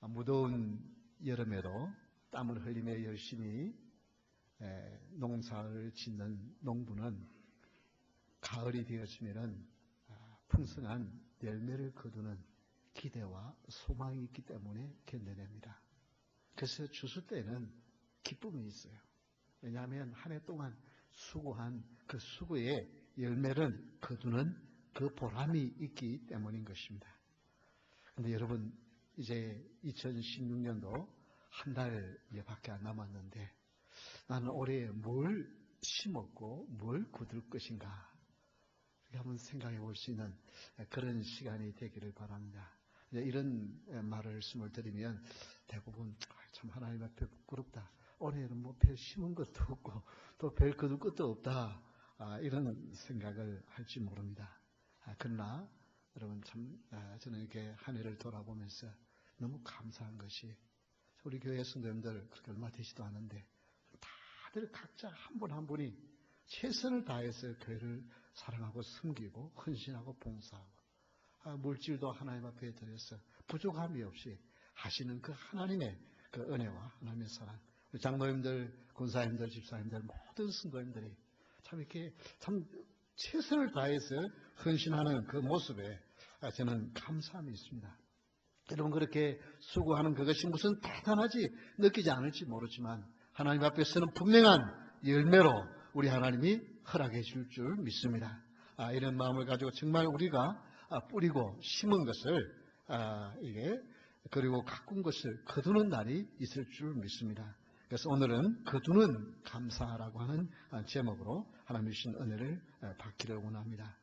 무더운 여름에도 땀을 흘리며 열심히 농사를 짓는 농부는 가을이 되었으면 풍성한 열매를 거두는 기대와 소망이 있기 때문에 견뎌냅니다. 그래서 추수 때는 기쁨이 있어요. 왜냐하면 한 해 동안 수고한 그 수고의 열매를 거두는 그 보람이 있기 때문인 것입니다. 그런데 여러분, 이제 2016년도 한 달여밖에 안 남았는데 나는 올해 뭘 심었고 뭘 거둘 것인가 한번 생각해 볼 수 있는 그런 시간이 되기를 바랍니다. 이런 말씀을 드리면 대부분 참 하나님 앞에 부끄럽다. 올해는 뭐 별 심은 것도 없고 또 별 거둘 것도 없다. 이런 생각을 할지 모릅니다. 그러나 여러분 참 저는 이렇게 한 해를 돌아보면서 너무 감사한 것이 우리 교회 성도님들 그렇게 얼마 되지도 않은데 다들 각자 한 분 한 분이 최선을 다해서 교회를 사랑하고 섬기고 헌신하고 봉사하고 물질도 하나님 앞에 드려서 부족함이 없이 하시는 그 하나님의 그 은혜와 하나님의 사랑, 우리 장로님들, 권사님들, 집사님들 모든 성도님들이 참 이렇게 참 최선을 다해서 헌신하는 그 모습에 저는 감사함이 있습니다. 여러분 그렇게 수고하는 그것이 무슨 대단하지 느끼지 않을지 모르지만 하나님 앞에서는 분명한 열매로 우리 하나님이 허락해 줄 줄 믿습니다. 이런 마음을 가지고 정말 우리가 뿌리고 심은 것을 그리고 가꾼 것을 거두는 날이 있을 줄 믿습니다. 그래서 오늘은 거두는 감사라고 하는 제목으로 하나님 주신 은혜를 받기를 원합니다.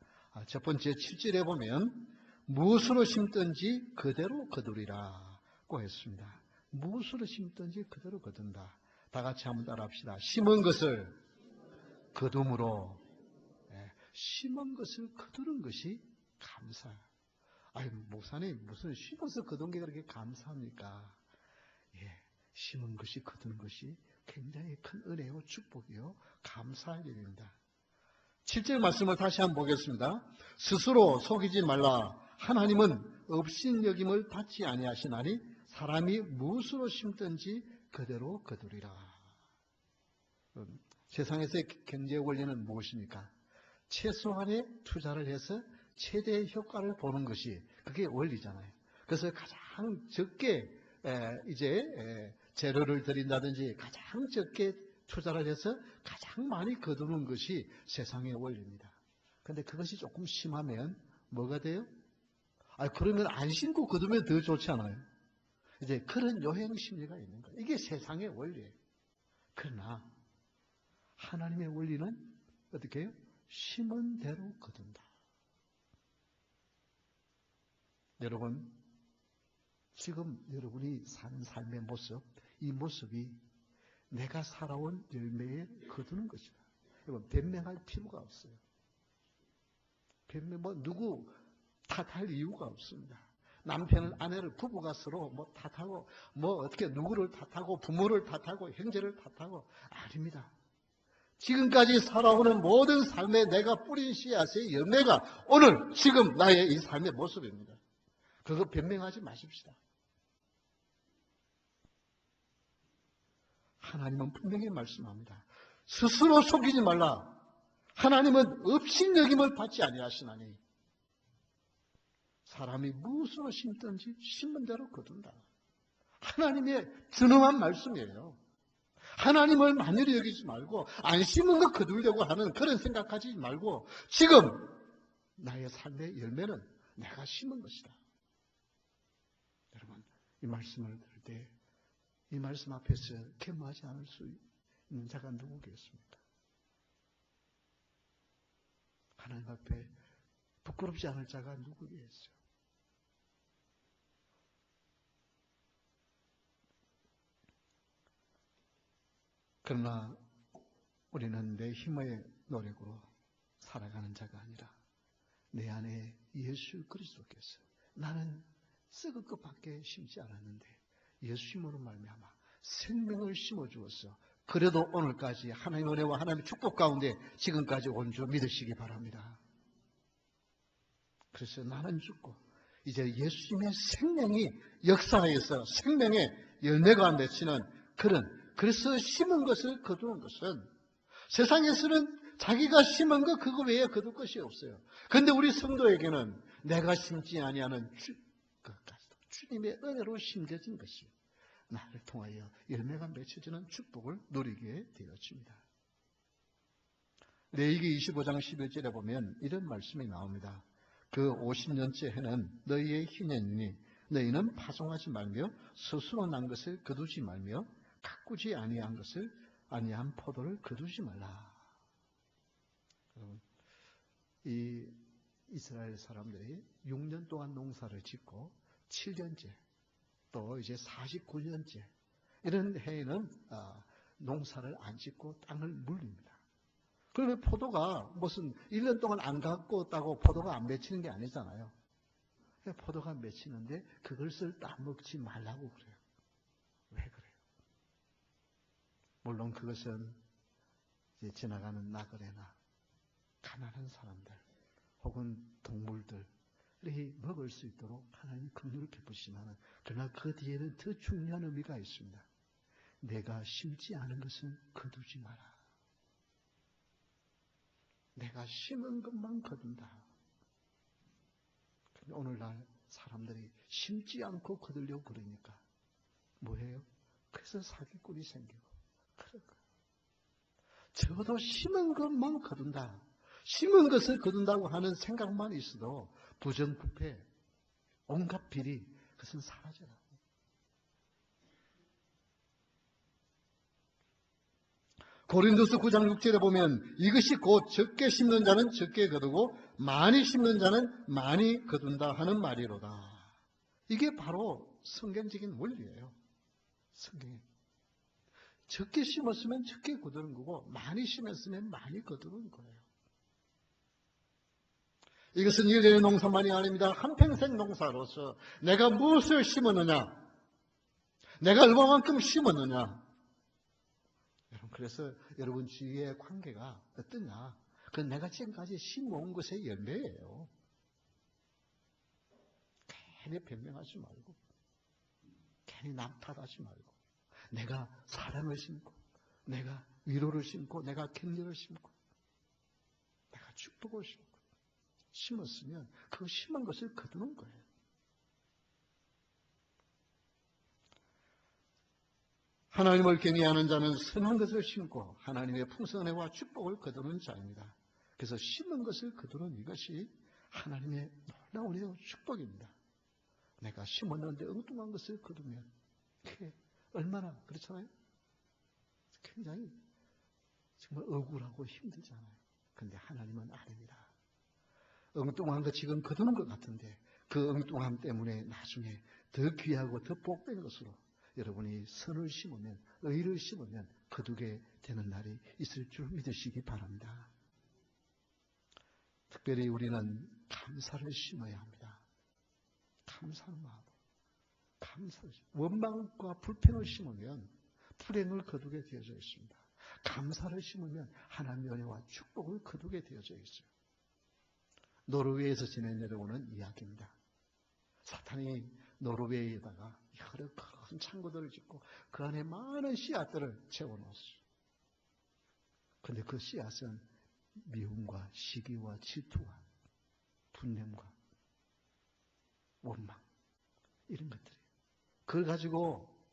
첫 번째 7절에 보면 무엇으로 심든지 그대로 거두리라고 했습니다. 무엇으로 심든지 그대로 거둔다. 다 같이 한번 따라합시다. 심은 것을 거둠으로, 심은 것을 거두는 것이 감사. 아유, 목사님 무슨 심어서 거둔 게 그렇게 감사합니까? 심은 것이 거두는 것이 굉장히 큰 은혜요 축복이요 감사할 일입니다. 7절 말씀을 다시 한번 보겠습니다. 스스로 속이지 말라. 하나님은 업신여김을 받지 아니하시나니 사람이 무엇으로 심든지 그대로 거두리라. 세상에서의 경제 원리는 무엇입니까? 최소한의 투자를 해서 최대의 효과를 보는 것이 그게 원리잖아요. 그래서 가장 적게 재료를 들인다든지 가장 적게 투자를 해서 가장 많이 거두는 것이 세상의 원리입니다. 그런데 그것이 조금 심하면 뭐가 돼요? 그러면 안 심고 거두면 더 좋잖아요. 이제 그런 요행 심리가 있는 거예요. 이게 세상의 원리예요. 그러나 하나님의 원리는 어떻게 해요? 심은 대로 거둔다. 여러분, 지금 여러분이 사는 삶의 모습, 이 모습이 내가 살아온 열매에 거두는 것이다. 여러분, 변명할 필요가 없어요. 누구 탓할 이유가 없습니다. 남편을, 아내를, 부부가 서로 탓하고, 어떻게 누구를 탓하고, 부모를 탓하고, 형제를 탓하고, 아닙니다. 지금까지 살아오는 모든 삶에 내가 뿌린 씨앗의 열매가 오늘, 지금 나의 이 삶의 모습입니다. 그거 변명하지 마십시다. 하나님은 분명히 말씀합니다. 스스로 속이지 말라. 하나님은 업신여김을 받지 아니하시나니 사람이 무엇으로 심든지 심은 대로 거둔다. 하나님의 준엄한 말씀이에요. 하나님을 만연히 여기지 말고 안 심은 거 거두려고 하는 그런 생각하지 말고 지금 나의 삶의 열매는 내가 심은 것이다. 여러분, 이 말씀을 들을 때 이 말씀 앞에서 겸허하지 않을 수 있는 자가 누구겠습니까? 하나님 앞에 부끄럽지 않을 자가 누구겠어요? 그러나 우리는 내 힘의 노력으로 살아가는 자가 아니라 내 안에 예수 그리스도께서 나는 썩을 것밖에 심지 않았는데 예수님으로 말미암아 생명을 심어주어서 그래도 오늘까지 하나님의 은혜와 하나님의 축복 가운데 지금까지 온 줄 믿으시기 바랍니다. 그래서 나는 죽고 이제 예수님의 생명이 역사에서 생명의 열매가 맺히는 그래서 심은 것을 거두는 것은 세상에서는 자기가 심은 것 그거 외에 거둘 것이 없어요. 그런데 우리 성도에게는 내가 심지 아니하는 주님의 은혜로 심겨진 것이 나를 통하여 열매가 맺혀지는 축복을 누리게 되었습니다. 레위기 25장 11절에 보면 이런 말씀이 나옵니다. 그 50년째 해는 너희의 희년이니 너희는 파송하지 말며 스스로 난 것을 거두지 말며 가꾸지 아니한 포도를 거두지 말라. 여러분, 이 이스라엘 사람들이 6년 동안 농사를 짓고 7년째 또 이제 49년째 이런 해에는 농사를 안 짓고 땅을 물립니다. 그러면 포도가 무슨 1년 동안 안 가꿨다고 포도가 안 맺히는 게 아니잖아요. 포도가 맺히는데 그것을 따먹지 말라고 그래요. 왜 그래요? 물론 그것은 이제 지나가는 나그네나 가난한 사람들 혹은 동물들이 먹을 수 있도록 하나님이 긍휼을 베푸시면 그러나 그 뒤에는 더 중요한 의미가 있습니다. 내가 심지 않은 것은 거두지 마라. 내가 심은 것만 거둔다. 근데 오늘날 사람들이 심지 않고 거두려고 그러니까 뭐예요? 그래서 사기꾼이 생기고 그럴 거예요. 적어도 심은 것만 거둔다. 심은 것을 거둔다고 하는 생각만 있어도 부정부패, 온갖 비리 그것은 사라져요. 고린도서 9장 6절에 보면 이것이 곧 적게 심는 자는 적게 거두고 많이 심는 자는 많이 거둔다 하는 말이로다. 이게 바로 성경적인 원리예요. 성경에 적게 심었으면 적게 거두는 거고 많이 심었으면 많이 거두는 거예요. 이것은 일년의 농사만이 아닙니다. 한평생 농사로서 내가 무엇을 심었느냐, 내가 얼마만큼 심었느냐. 그래서 여러분 주위의 관계가 어떠냐? 그건 내가 지금까지 심어온 것의 열매예요. 괜히 변명하지 말고, 괜히 남 탓하지 말고, 내가 사랑을 심고, 내가 위로를 심고, 내가 격려를 심고, 내가 축복을 심고, 심었으면 그 심은 것을 거두는 거예요. 하나님을 경외하는 자는 선한 것을 심고 하나님의 풍성한 은혜와 축복을 거두는 자입니다. 그래서 심은 것을 거두는 이것이 하나님의 놀라운 은혜와 축복입니다. 내가 심었는데 엉뚱한 것을 거두면 그게 얼마나 그렇잖아요. 굉장히 정말 억울하고 힘들잖아요. 그런데 하나님은 아닙니다. 엉뚱한 거 지금 거두는 것 같은데 그 엉뚱함 때문에 나중에 더 귀하고 더 복된 것으로 여러분이 선을 심으면, 의를 심으면 거두게 되는 날이 있을 줄 믿으시기 바랍니다. 특별히 우리는 감사를 심어야 합니다. 감사는 마음. 감사를 원망과 불평을 심으면 불행을 거두게 되어져 있습니다. 감사를 심으면 하나님의 은혜와 축복을 거두게 되어져 있어요. 노르웨이에서 지낸 여러분은 이야기입니다. 사탄이 노르웨이에다가 여러 큰 창고들을 짓고 그 안에 많은 씨앗들을 채워놓았어요. 그런데 그 씨앗은 미움과 시기와 질투와 분냄과 원망 이런 것들이 그걸 가지고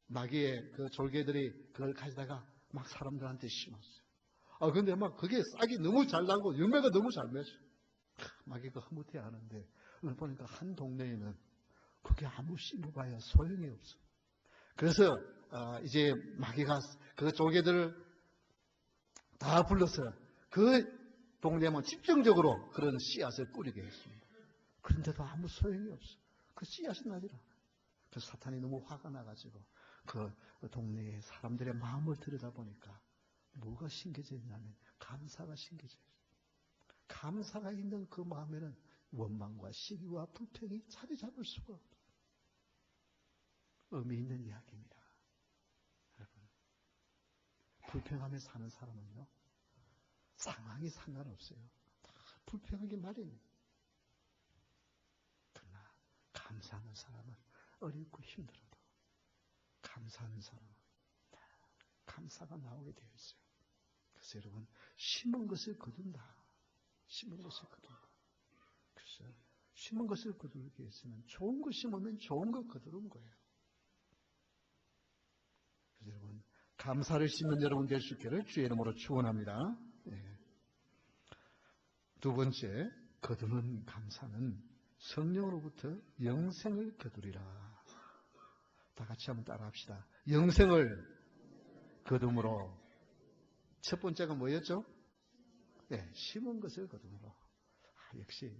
마귀의 그 졸개들이 그걸 가져다가 막 사람들한테 심었어요. 근데 막 그게 싹이 너무 잘 나고 열매가 너무 잘 맺어요. 마귀가 흐뭇해 하는데 보니까 한 동네에는 그게 아무 심어봐야 소용이 없어. 그래서 이제 마귀가 그 조개들을 다 불러서 그 동네만 집중적으로 그런 씨앗을 뿌리게 했습니다. 그런데도 아무 소용이 없어. 그 씨앗이 나질 않아. 그래서 사탄이 너무 화가 나가지고 그 동네의 사람들의 마음을 들여다보니까 뭐가 심겨져 있냐면 감사가 심겨져 있어요. 감사가 있는 그 마음에는 원망과 시기와 불평이 자리 잡을 수가 없어요. 의미 있는 이야기입니다. 여러분, 불평하며 사는 사람은요, 상황이 상관없어요. 다 불평하기 마련이에요. 감사하는 사람은 어렵고 힘들어도 감사하는 사람은 다 감사가 나오게 되어 있어요. 그래서 여러분, 심은 것을 거둔다. 심은 것을 거둔다. 그래서 심은 것을 거두기 위해서는 좋은 거 심으면 좋은 거 거두는 거예요. 그래서 여러분, 감사를 심는 여러분 될 수 있기를 주의 이름으로 축원합니다. 네. 두 번째, 거두는 감사는 성령으로부터 영생을 거두리라. 다 같이 한번 따라합시다. 영생을 거둠으로. 첫 번째가 뭐였죠? 네, 심은 것을 거둠으로. 역시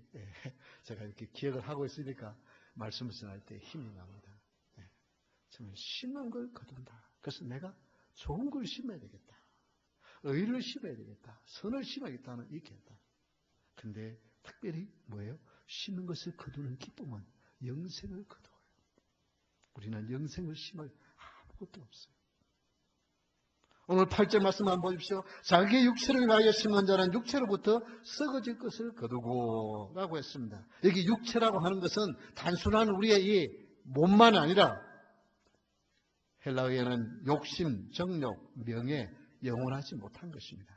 제가 이렇게 기억을 하고 있으니까 말씀을 전할 때 힘이 납니다. 정말 심은 걸 거둔다. 그래서 내가 좋은 걸 심어야 되겠다. 의를 심어야 되겠다. 선을 심어야겠다는 이 결단. 근데 특별히 뭐예요? 심은 것을 거두는 기쁨은 영생을 거두어요. 우리는 영생을 심을 아무것도 없어요. 오늘 8절 말씀 한번 보십시오. 자기의 육체를 위하여 심는 자는 육체로부터 썩어질 것을 거두고 라고 했습니다. 여기 육체라고 하는 것은 단순한 우리의 이 몸만 아니라 헬라어에는 욕심, 정욕, 명예, 영원하지 못한 것입니다.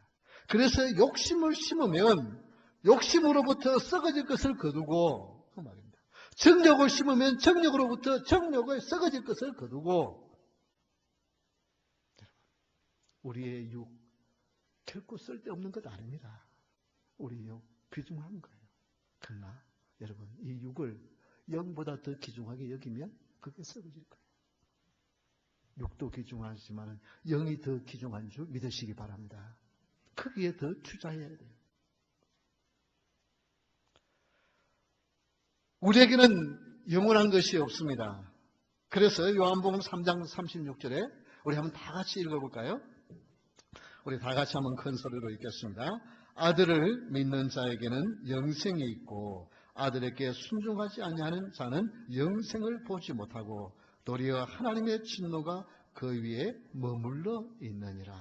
그래서 욕심을 심으면 욕심으로부터 썩어질 것을 거두고 그 말입니다. 정욕을 심으면 정욕으로부터 정욕을 썩어질 것을 거두고. 우리의 육 결코 쓸데없는 것 아닙니다. 우리 육 귀중한 거예요. 그러나 여러분, 이 육을 영보다 더 귀중하게 여기면 그게 썩어질 거예요. 육도 귀중하지만 영이 더 귀중한 줄 믿으시기 바랍니다. 거기에 더 투자해야 돼요. 우리에게는 영원한 것이 없습니다. 그래서 요한복음 3장 36절에 우리 한번 다 같이 읽어볼까요? 우리 다 같이 한번 큰 소리로 읽겠습니다. 아들을 믿는 자에게는 영생이 있고 아들에게 순종하지 아니하는 자는 영생을 보지 못하고 도리어 하나님의 진노가 그 위에 머물러 있느니라.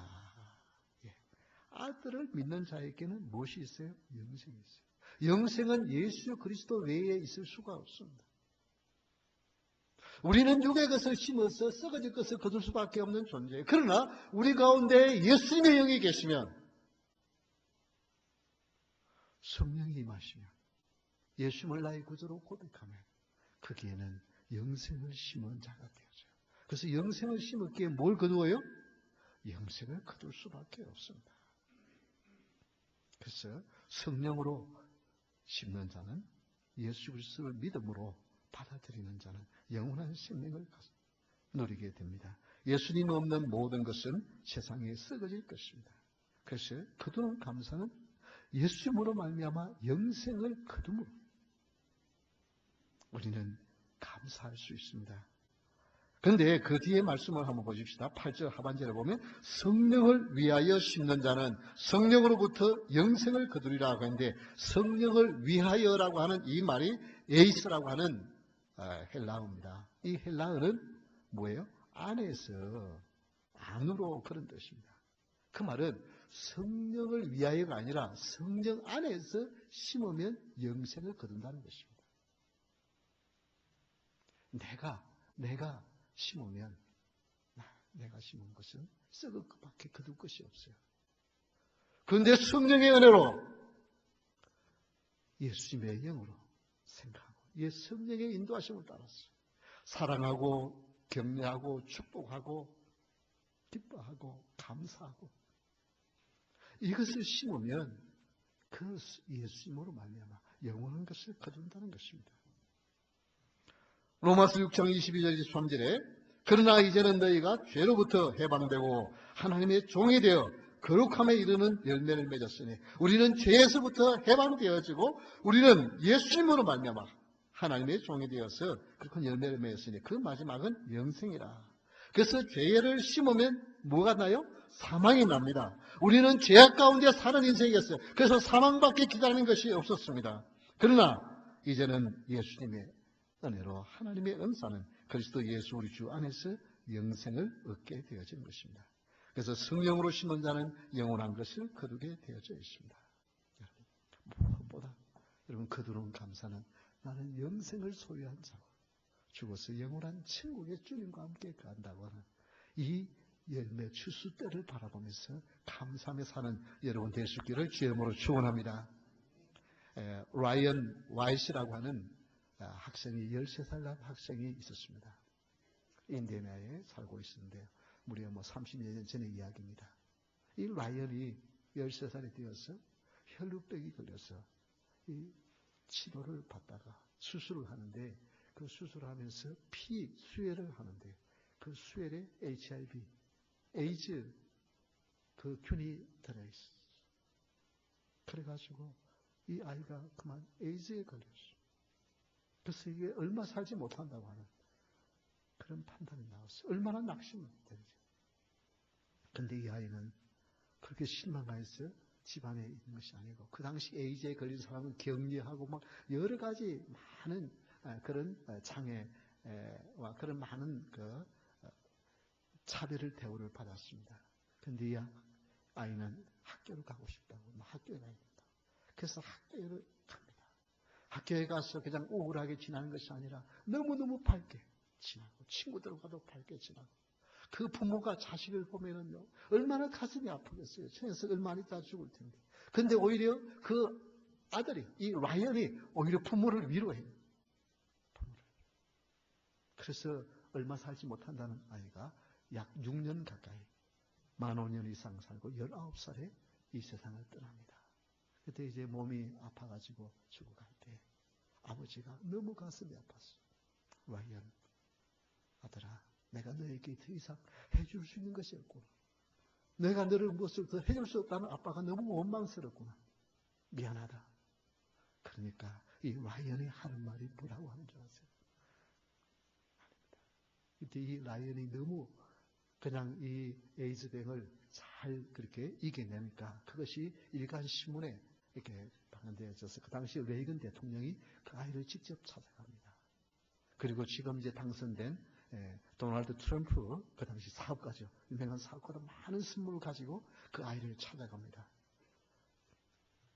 아들을 믿는 자에게는 무엇이 있어요? 영생이 있어요. 영생은 예수 그리스도 외에 있을 수가 없습니다. 우리는 육의 것을 심어서 썩어질 것을 거둘 수밖에 없는 존재예요. 그러나 우리 가운데 예수님의 영이 계시면, 성령이 임하시면, 예수님을 나의 구주로 고백하면 거기에는 영생을 심은 자가 되어져요. 그래서 영생을 심었기에 뭘 거두어요? 영생을 거둘 수밖에 없습니다. 그래서 성령으로 심는 자는 예수 그리스도를 믿음으로 받아들이는 자는 영원한 생명을 누리게 됩니다. 예수님 없는 모든 것은 세상에 썩어질 것입니다. 그래서 거두는 감사는 예수님으로 말미암아 영생을 거둠으로 우리는 감사할 수 있습니다. 그런데 그 뒤에 말씀을 한번 보십시다. 8절 하반절에 보면 성령을 위하여 심는 자는 성령으로부터 영생을 거두리라고 하는데, 성령을 위하여라고 하는 이 말이 에이스라고 하는 헬라어입니다. 이 헬라어는 뭐예요? 안에서, 안으로 그런 뜻입니다. 그 말은 성령을 위하여가 아니라 성령 안에서 심으면 영생을 거둔다는 것입니다. 내가 심으면 내가 심은 것은 썩을 것밖에 거둘 것이 없어요. 그런데 성령의 은혜로 예수님의 영으로 생각하고 성령의 인도하심을 따라서 사랑하고 격려하고 축복하고 기뻐하고 감사하고 이것을 심으면 그 예수님으로 말미암아 영원한 것을 거둔다는 것입니다. 로마서 6장 22절 23절에 그러나 이제는 너희가 죄로부터 해방되고 하나님의 종이 되어 거룩함에 이르는 열매를 맺었으니, 우리는 죄에서부터 해방되어지고 우리는 예수님으로 말미암아 하나님의 종이 되어서 그런 열매를 맺었으니 그 마지막은 영생이라. 그래서 죄를 심으면 뭐가 나요? 사망이 납니다. 우리는 죄악 가운데 사는 인생이었어요. 그래서 사망밖에 기다리는 것이 없었습니다. 그러나 이제는 예수님의 은혜로 하나님의 은사는 그리스도 예수 우리 주 안에서 영생을 얻게 되어진 것입니다. 그래서 성령으로 심은 자는 영원한 것을 거두게 되어져 있습니다. 무엇보다 여러분 거두는 감사는 나는 영생을 소유한 자고 죽어서 영원한 천국의 주님과 함께 간다고 하는 이 열매 추수 때를 바라보면서 감사하며 사는 여러분 될 수 있기를 주의 이름으로 축원합니다. 라이언 와이스라고 하는 학생이 13살 난 학생이 있었습니다. 인디애나에 살고 있었는데요. 무려 30년 전의 이야기입니다. 이 라이언이 13살이 되어서 혈루병이 걸려서 이 치료를 받다가 수술을 하는데 그 수술을 하면서 피 수혈을 하는데 그 수혈에 HIV, 에이즈 그 균이 들어있어. 그래가지고 이 아이가 그만 에이즈에 걸렸어. 그래서 이게 얼마 살지 못한다고 하는 그런 판단이 나왔어. 얼마나 낙심이 되죠. 근데 이 아이는 그렇게 실망해서 집안에 있는 것이 아니고 그 당시 에이즈에 걸린 사람은 격리하고 막 여러 가지 많은 그런 장애와 그런 많은 그 차별을 대우를 받았습니다. 근데 이 아이는 학교를 가고 싶다고 학교에 가야 된다. 그래서 학교를 갑니다. 학교에 가서 그냥 우울하게 지나는 것이 아니라 너무너무 밝게 지나고 친구들과도 밝게 지나고 그 부모가 자식을 보면은요 얼마나 가슴이 아프겠어요. 천에서 얼마 있다 죽을 텐데. 근데 오히려 그 아들이 이 라이언이 오히려 부모를 위로해요. 그래서 얼마 살지 못한다는 아이가 약 6년 가까이 15,000년 이상 살고 19살에 이 세상을 떠납니다. 그때 이제 몸이 아파가지고 죽어갈 때 아버지가 너무 가슴이 아팠어. 라이언, 아들아, 내가 너에게 더 이상 해줄 수 있는 것이 없구나. 내가 너를 무엇을 더 해줄 수 없다는 아빠가 너무 원망스럽구나. 미안하다. 그러니까 이 라이언이 하는 말이 뭐라고 하는 줄 아세요? 이때 이 라이언이 너무 그냥 이 에이즈병을 잘 그렇게 이겨내니까 그것이 일간 신문에 이렇게 방송되어져서 그 당시 레이건 대통령이 그 아이를 직접 찾아갑니다. 그리고 지금 이제 당선된 도널드 트럼프 그 당시 사업가죠. 유명한 사업가도 많은 선물을 가지고 그 아이를 찾아갑니다.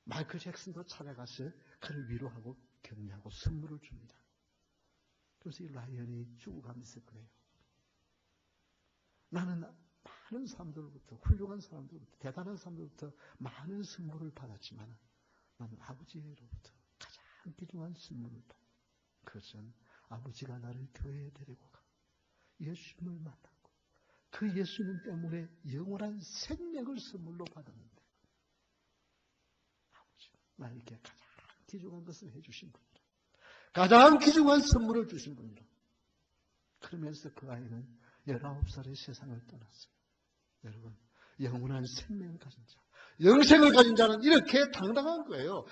마이클 잭슨도 찾아가서 그를 위로하고 격려하고 선물을 줍니다. 그래서 이 라이언이 죽어가면서 그래요. 나는 많은 사람들로부터 훌륭한 사람들로부터 대단한 사람들로부터 많은 선물을 받았지만 나는 아버지로부터 가장 귀중한 선물을 받았다. 그것은 아버지가 나를 교회에 데리고 가 예수님을 만나고 그 예수님 때문에 영원한 생명을 선물로 받았는데 아버지가 나에게 가장 귀중한 것을 해주신 분이다. 가장 귀중한 선물을 주신 분이다. 그러면서 그 아이는 19살에 세상을 떠났어요. 여러분, 영원한 생명을 가진 자, 영생을 가진 자는 이렇게 당당한 거예요.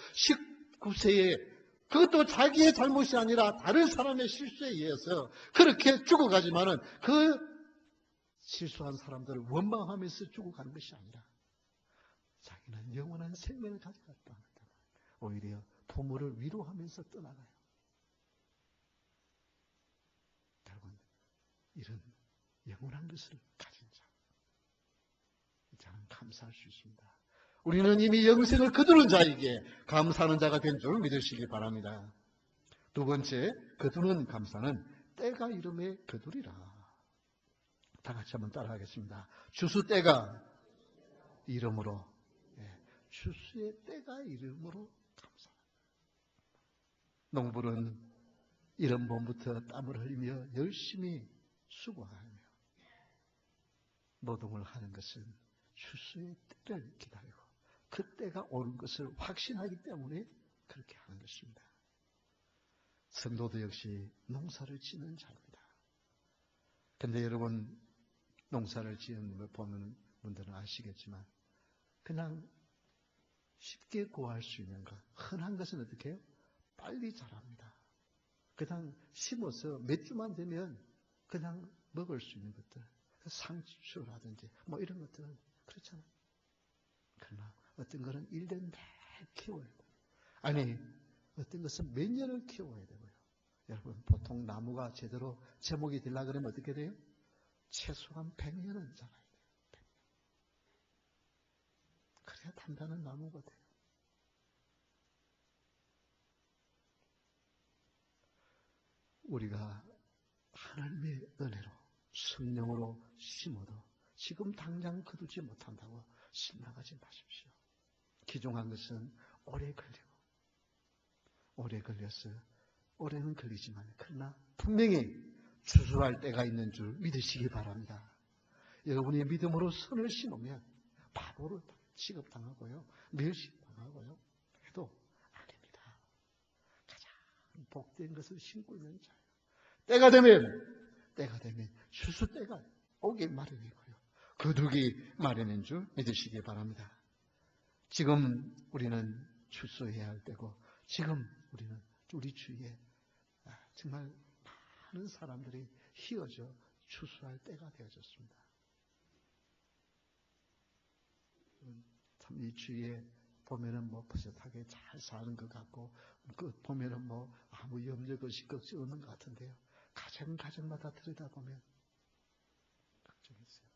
19세에 그것도 자기의 잘못이 아니라 다른 사람의 실수에 의해서 그렇게 죽어가지만은 그 실수한 사람들을 원망하면서 죽어가는 것이 아니라 자기는 영원한 생명을 가져갔다. 오히려 부모를 위로하면서 떠나가요. 여러분, 이런 영원한 것을 가진 자, 저는 감사할 수 있습니다. 우리는 이미 영생을 거두는 자에게 감사하는 자가 된 줄 믿으시기 바랍니다. 두 번째, 거두는 감사는 때가 이름에 거두리라. 다 같이 한번 따라하겠습니다. 추수 때가 이름으로, 추수의 때가 이름으로 감사합니다. 농부는 이른 봄부터 땀을 흘리며 열심히 수고하며 노동을 하는 것은 추수의 때를 기다리고 그 때가 오는 것을 확신하기 때문에 그렇게 하는 것입니다. 성도도 역시 농사를 짓는 자입니다. 그런데 여러분, 농사를 지은 걸 보는 분들은 아시겠지만 그냥 쉽게 구할 수 있는 것, 흔한 것은 어떻게 해요? 빨리 자랍니다. 그냥 심어서 몇 주만 되면 그냥 먹을 수 있는 것들, 상추라든지 뭐 이런 것들은 그렇잖아요. 그러나 어떤 거는 1년 내내 키워야 돼요. 아니, 어떤 것은 몇 년을 키워야 되고요. 여러분, 보통 나무가 제대로 제목이 되려고 그러면 어떻게 돼요? 최소한 100년은 자라야 돼요. 100년. 그래야 단단한 나무가 돼요. 우리가 하나님의 은혜로 성령으로 심어도 지금 당장 거두지 못한다고 실망하지 마십시오. 기종한 것은 오래 걸려서 오래는 걸리지만 그러나 분명히 추수할 때가 있는 줄 믿으시기 바랍니다. 여러분이 믿음으로 선을 심으면 바보로 취급당하고요, 멸시당하고요 해도 아닙니다. 가장 복된 것을 심고 있는 자예요. 때가 되면 추수 때가 오기 마련이고요, 거두기 마련인 줄 믿으시기 바랍니다. 지금 우리는 추수해야 할 때고, 지금 우리는 우리 주위에 정말 많은 사람들이 휘어져 추수할 때가 되어졌습니다. 참 이 주위에 보면은 버젓하게 잘 사는 것 같고, 보면은 아무 염려 없이 걱정 없는 것 같은데요, 가정마다 들여다보면 걱정했어요.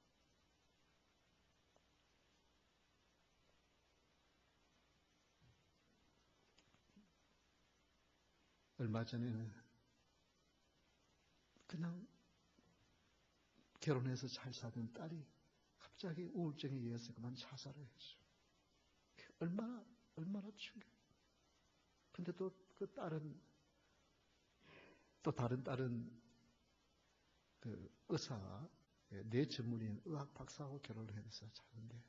얼마 전에는 그냥 결혼해서 잘 사던 딸이 갑자기 우울증에 의해서 그만 자살을 했어요. 얼마나 충격. 근데 또 그 딸은, 또 다른 딸은 그 의사, 뇌 전문의인 의학 박사하고 결혼을 해서 자는데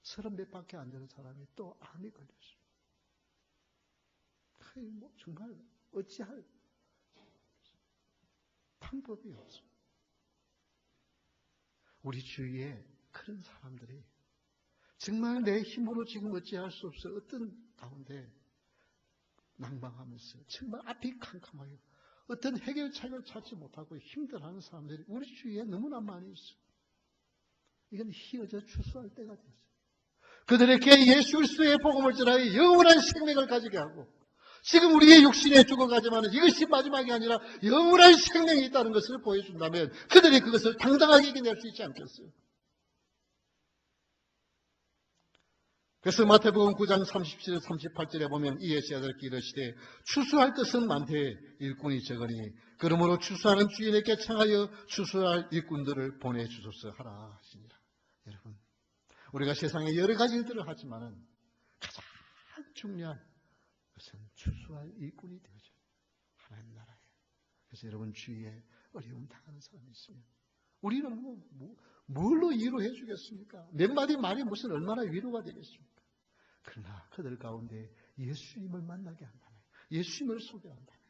30몇 밖에 안 되는 사람이 또 암이 걸렸어요. 정말 어찌할 방법이 없어요. 우리 주위에 그런 사람들이 정말 내 힘으로 지금 어찌할 수 없어 어떤 가운데 낭망하면서 정말 앞이 캄캄하게 어떤 해결책을 찾지 못하고 힘들어하는 사람들이 우리 주위에 너무나 많이 있어요. 이건 휘어져 추수할 때가 되었어요. 그들에게 예수 그리스도의 복음을 전하여 영원한 생명을 가지게 하고, 지금 우리의 육신에 죽어가지만 이것이 마지막이 아니라 영원한 생명이 있다는 것을 보여준다면 그들이 그것을 당당하게 이겨낼 수 있지 않겠어요? 그래서 마태복음 9장 37, 38절에 보면 이에 제자들께 이르시되 추수할 것은 많되 일꾼이 적으니 그러므로 추수하는 주인에게 청하여 추수할 일꾼들을 보내주소서 하라 하시니라. 여러분, 우리가 세상에 여러 가지 일들을 하지만은 가장 중요한 것은 추수할 일꾼이 되어져 하나님 나라에. 그래서 여러분 주위에 어려움 당하는 사람이 있으면 우리는 뭘로 위로해 주겠습니까? 몇 마디 말이 무슨 얼마나 위로가 되겠습니까? 그러나 그들 가운데 예수님을 만나게 한다면, 예수님을 소개한다면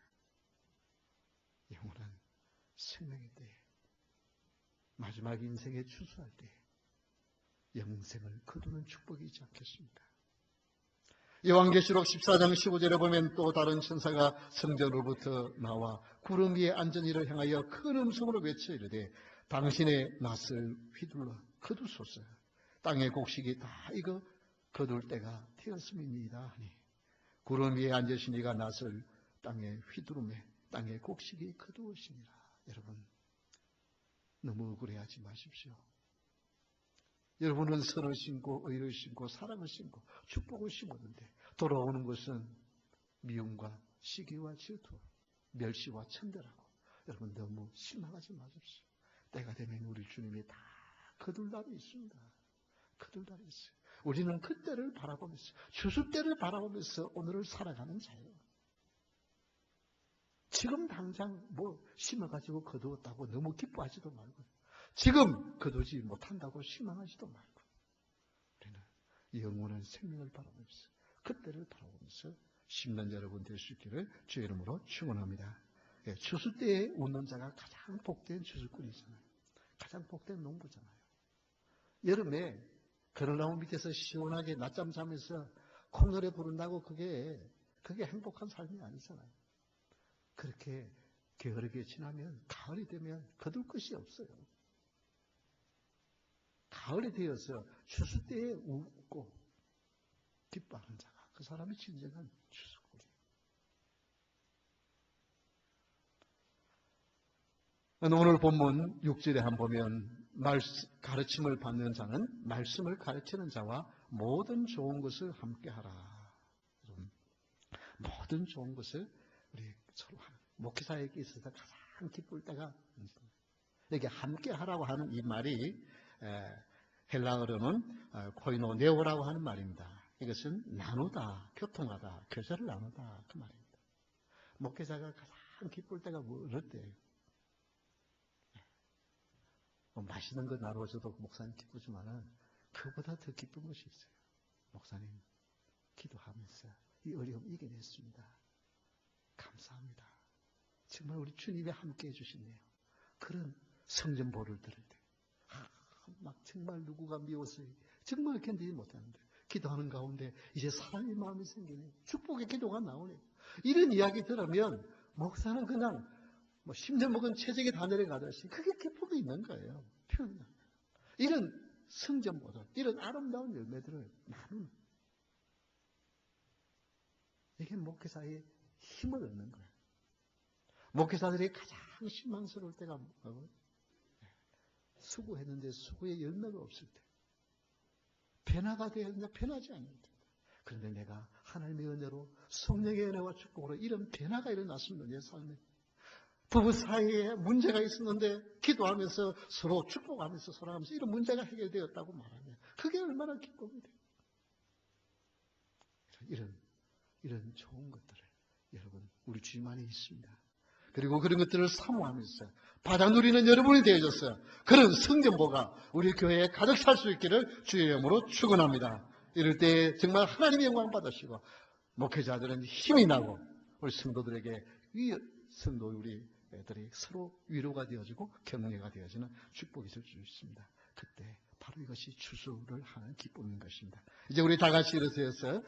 영원한 생명의 때에, 마지막 인생에 추수할 때에 영생을 거두는 축복이 있지 않겠습니까? 요한계시록 14장 15절에 보면 또 다른 천사가 성전으로부터 나와 구름 위에 앉은 이를 향하여 큰 음성으로 외쳐 이르되 당신의 낫을 휘둘러 거두소서. 땅의 곡식이 다 익어 거둘 때가 되었음이니이다 하니, 구름 위에 앉으신 이가 낫을 땅에 휘두르매 땅의 곡식이 거두어지니라. 여러분, 너무 억울해하지 마십시오. 여러분은 선을 심고 의를 심고 사랑을 심고 축복을 심었는데 돌아오는 것은 미움과 시기와 질투, 멸시와 천대라고. 여러분 너무 실망하지 마십시오. 때가 되면 우리 주님이 다 거둘 날이 있습니다. 거둘 날이 있어요. 우리는 그때를 바라보면서, 추수 때를 바라보면서 오늘을 살아가는 자예요. 지금 당장 심어가지고 거두었다고 너무 기뻐하지도 말고, 지금 거두지 못한다고 실망하지도 말고, 우리는 영원한 생명을 바라보면서, 그때를 바라보면서 심는 여러분 될 수 있기를 주의 이름으로 축원합니다. 추수 때에 웃는 자가 가장 복된 추수꾼이잖아요. 가장 복된 농부잖아요. 여름에 그늘나무 밑에서 시원하게 낮잠 자면서 콧노래 부른다고 그게 행복한 삶이 아니잖아요. 그렇게 게으르게 지나면 가을이 되면 거둘 것이 없어요. 가을이 되어서 추수 때에 웃고 기뻐하는 자가 그 사람이 진정한 추수꾼이에요. 오늘 본문 6절에 한번 보면 가르침을 받는 자는 말씀을 가르치는 자와 모든 좋은 것을 함께하라. 모든 좋은 것을 우리 서로 목회자에게 있어서 가장 기쁠 때가 있습니다. 이게 함께 하라고 하는 이 말이 헬라어로는 코이노네오라고 하는 말입니다. 이것은 나누다, 교통하다, 교제를 나누다 그 말입니다. 목회자가 가장 기쁠 때가 어떨 때예요? 맛있는 거 나누어줘도 목사님 기쁘지만은 그보다 더 기쁜 것이 있어요. 목사님 기도하면서 이 어려움 이겨냈습니다. 감사합니다. 정말 우리 주님이 함께 해주시네요. 그런 성전보를 들을 때 막 정말 누구가 미워서 정말 견디지 못하는데 기도하는 가운데 이제 사랑의 마음이 생기네. 축복의 기도가 나오네. 이런 이야기 들으면 목사는 그냥 10년 먹은 체적이 다 내려가듯이 그게 기쁨이 있는 거예요. 표현은. 이런 성전보들, 이런 아름다운 열매들을 나누는 이게 목회자의 힘을 얻는 거예요. 목회자들이 가장 실망스러울 때가 수고했는데 수고의 열매가 없을 때, 변화가 되었는데 변하지 않을 때. 그런데 내가 하나님의 은혜로 성령의 은혜와 축복으로 이런 변화가 일어났습니다. 내 삶에. 부부 사이에 문제가 있었는데 기도하면서 서로 축복하면서 사랑하면서 이런 문제가 해결되었다고 말하면 그게 얼마나 기쁨이 돼요. 이런 좋은 것들을 여러분 우리 주님 안에 있습니다. 그리고 그런 것들을 사모하면서 받아 누리는 여러분이 되어졌어요. 그런 성전보가 우리 교회에 가득 찰 수 있기를 주의 이름으로 축원합니다. 이럴 때 정말 하나님의 영광 받으시고 목회자들은 힘이 나고 우리 성도들에게 성도 우리 애들이 서로 위로가 되어지고 격려가 되어지는 축복이 있을 수 있습니다. 그때 바로 이것이 추수를 하는 기쁨인 것입니다. 이제 우리 다 같이 일어서서